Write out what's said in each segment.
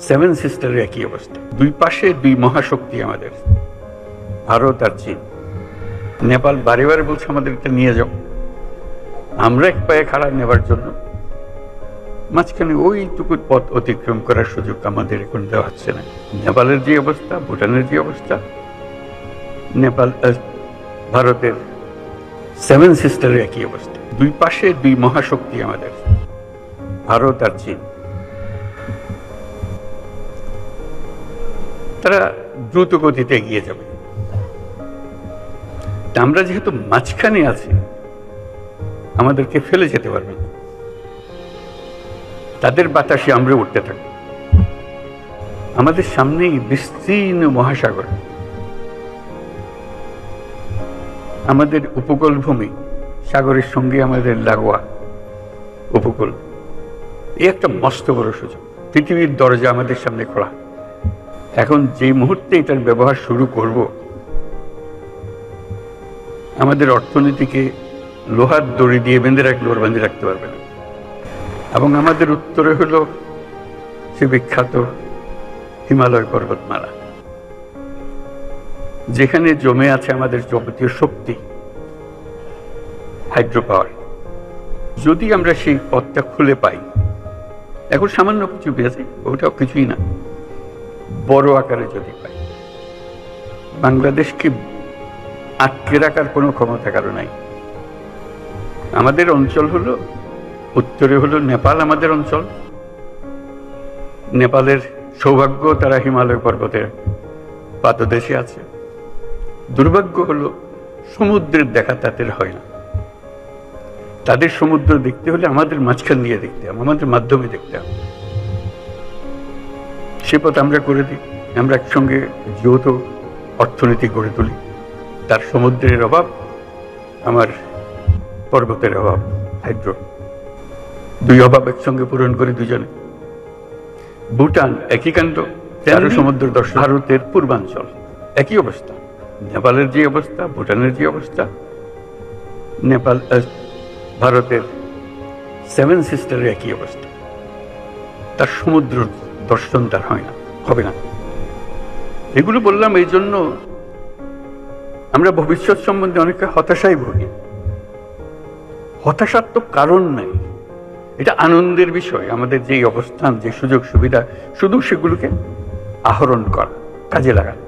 Seven সিস্টারের একই অবস্থা। দুই পাশে দুই মহাশক্তি আমাদের, ভারত আর চীন। নেপাল বারে বারে বলছে আমাদেরকে নিয়ে যাও, আমরা এক পায়ে খাড়া নেবার জন্য মাঝখানে ওইটুকু পথ অতিক্রম করার সুযোগ আমাদের এখন দেওয়া হচ্ছে না। নেপালের যে অবস্থা, ভুটানের যে অবস্থা, নেপাল ভারতের সেভেন সিস্টারের একই অবস্থা। দুই পাশে দুই মহাশক্তি আমাদের, ভারত আর চীন। তারা দ্রুত গতিতে এগিয়ে যাবে। আমরা যেহেতু মাঝখানে আছি, আমাদেরকে ফেলে যেতে পারবে না। তাদের বাতাসে আমরা উঠতে থাকব। আমাদের সামনেই বিস্তীর্ণ মহাসাগর, আমাদের উপকূল ভূমি, সাগরের সঙ্গে আমাদের লাগোয়া উপকূল। এই একটা মস্ত বড় সুযোগ। পৃথিবীর দরজা আমাদের সামনে খোলা। এখন যে মুহূর্তে এটার ব্যবহার শুরু করব, আমাদের অর্থনীতিকে লোহার দড়ি দিয়ে বেঁধে রাখতে পারবে না। এবং আমাদের উত্তরে হলো সে বিখ্যাত হিমালয় পর্বতমালা, যেখানে জমে আছে আমাদের যাবতীয় শক্তি, হাইড্রো পাওয়ার। যদি আমরা সেই পথটা খুলে পাই, এখন সামান্য কিছু পেয়েছি, ওটাও কিছুই না, বড় আকারে যদি পাই, বাংলাদেশকে আটকে রাখার কোনো ক্ষমতা কারো নাই। আমাদের অঞ্চল হলো, উত্তরে হলো নেপাল আমাদের অঞ্চল। নেপালের সৌভাগ্য, তারা হিমালয় পর্বতের পাদদেশে আছে। দুর্ভাগ্য হলো সমুদ্রের দেখা তাদের হয় না। তাদের সমুদ্র দেখতে হলে আমাদের মাঝখান দিয়ে দেখতে হবে, আমাদের মাধ্যমে দেখতে হবে। সে পথ আমরা করে দিই। আমরা একসঙ্গে যৌথ অর্থনীতি গড়ে তুলি। তার সমুদ্রের অভাব, আমার পর্বতের অভাব, হাইড্রো, দুই অভাব একসঙ্গে পূরণ করি দুজনে। ভুটান একই কাণ্ড, 13 সমুদ্র দর্শন। ভারতের পূর্বাঞ্চল একই অবস্থা। নেপালের যে অবস্থা, ভুটানের যে অবস্থা, নেপাল ভারতের সেভেন সিস্টারের একই অবস্থা। তার সমুদ্র দর্শন তার হয় না, হবে না। এগুলো বললাম এই জন্য, আমরা ভবিষ্যৎ সম্বন্ধে অনেকে হতাশায় ভুগি। হতাশার তো কারণ নাই, এটা আনন্দের বিষয়। আমাদের যে অবস্থান, যে সুযোগ সুবিধা, শুধু সেগুলোকে আহরণ করা, কাজে লাগানো।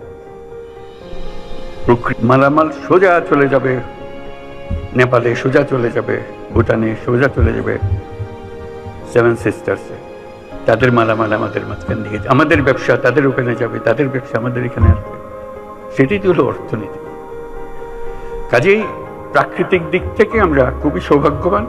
মালামাল সোজা চলে যাবে নেপালে, সোজা চলে যাবে ভুটানে, সোজা চলে যাবে সেভেন সিস্টার্সে। তাদের মালামাল আমাদের মাঝখান দিকে, আমাদের ব্যবসা তাদের ওখানে যাবে, তাদের ব্যবসা আমাদের এখানে আসবে। সেটাই তো হলো অর্থনীতি। কাজেই প্রাকৃতিক দিক থেকে আমরা খুবই সৌভাগ্যবান।